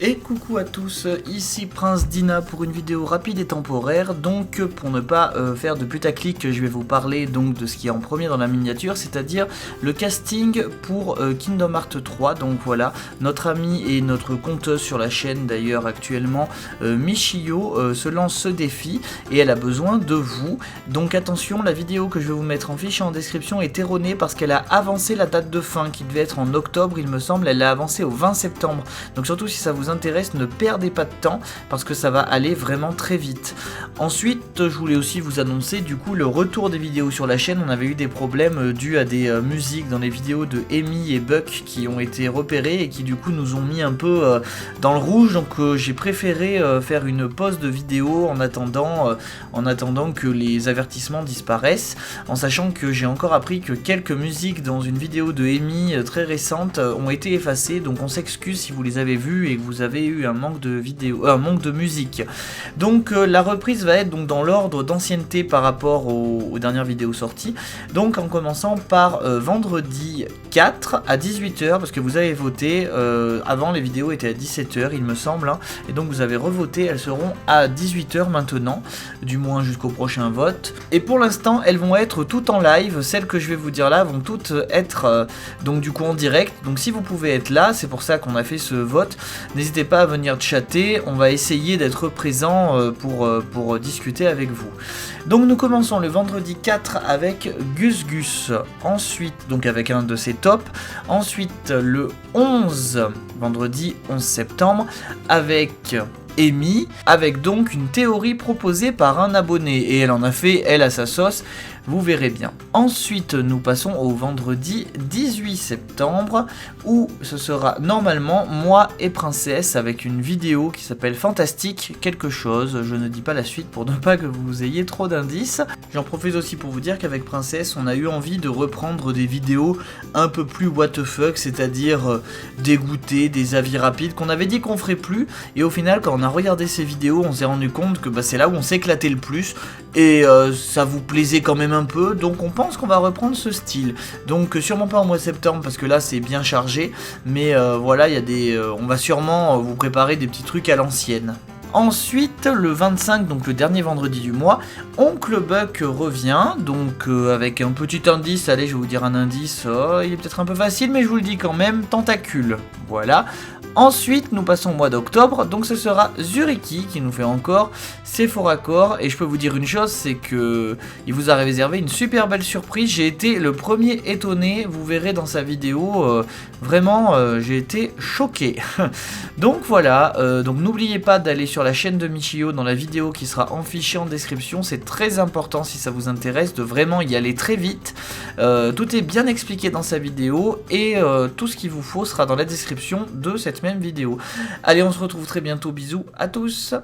Et coucou à tous, ici Prince Dina pour une vidéo rapide et temporaire. Donc pour ne pas faire de putaclic, je vais vous parler donc de ce qui est en premier dans la miniature, c'est-à-dire le casting pour Kingdom Hearts 3. Donc voilà, notre ami et notre conteuse sur la chaîne d'ailleurs actuellement, Michio, se lance ce défi et elle a besoin de vous. Donc attention, la vidéo que je vais vous mettre en fiche et en description est erronée parce qu'elle a avancé la date de fin qui devait être en octobre il me semble, elle l'a avancée au 20 septembre. Donc surtout si ça vous intéresse, ne perdez pas de temps parce que ça va aller vraiment très vite. Ensuite, je voulais aussi vous annoncer du coup le retour des vidéos sur la chaîne. On avait eu des problèmes dus à des musiques dans les vidéos de Amy et Buck qui ont été repérées et qui du coup nous ont mis un peu dans le rouge. Donc j'ai préféré faire une pause de vidéo en attendant que les avertissements disparaissent, en sachant que j'ai encore appris que quelques musiques dans une vidéo de Amy très récente ont été effacées. Donc on s'excuse si vous les avez vues et que vous avez eu un manque de musique. Donc la reprise va être donc dans l'ordre d'ancienneté par rapport aux dernières vidéos sorties. Donc en commençant par vendredi 4 à 18h, parce que vous avez voté, avant les vidéos étaient à 17h il me semble, hein, et donc vous avez revoté, elles seront à 18h maintenant, du moins jusqu'au prochain vote. Et pour l'instant elles vont être toutes en live, celles que je vais vous dire là vont toutes être donc du coup en direct. Donc si vous pouvez être là, c'est pour ça qu'on a fait ce vote, n'hésitez pas à venir chatter, on va essayer d'être présent pour discuter avec vous. Donc nous commençons le vendredi 4 avec Gus Gus, ensuite donc avec un de ses tops, ensuite le 11, vendredi 11 septembre, avec Amy, avec donc une théorie proposée par un abonné, et elle en a fait, elle à sa sauce, vous verrez bien. Ensuite, nous passons au vendredi 18 septembre, où ce sera normalement moi et Princesse, avec une vidéo qui s'appelle Fantastique quelque chose, je ne dis pas la suite pour ne pas que vous ayez trop d'indices. J'en profite aussi pour vous dire qu'avec Princesse, on a eu envie de reprendre des vidéos un peu plus what the fuck, c'est-à-dire dégoûtées, des avis rapides, qu'on avait dit qu'on ferait plus, et au final, quand on a regardé ces vidéos, on s'est rendu compte que c'est là où on s'éclatait le plus, et ça vous plaisait quand même un peu, donc on pense qu'on va reprendre ce style. Donc sûrement pas au mois de septembre parce que là c'est bien chargé, mais voilà, il y a des, on va sûrement vous préparer des petits trucs à l'ancienne. Ensuite, le 25, donc le dernier vendredi du mois, Oncle Buck revient, donc avec un petit indice, allez je vais vous dire un indice, il est peut-être un peu facile mais je vous le dis quand même, tentacule, voilà. Ensuite, nous passons au mois d'octobre, donc ce sera Zuriki qui nous fait encore Sephora Core, et je peux vous dire une chose, c'est que il vous a réservé une super belle surprise. J'ai été le premier étonné, vous verrez dans sa vidéo, vraiment j'ai été choqué. Donc voilà, donc n'oubliez pas d'aller sur la chaîne de Michio dans la vidéo qui sera en fichier en description, c'est très important si ça vous intéresse de vraiment y aller très vite. Tout est bien expliqué dans sa vidéo et tout ce qu'il vous faut sera dans la description de cette même vidéo. Allez, on se retrouve très bientôt, bisous à tous.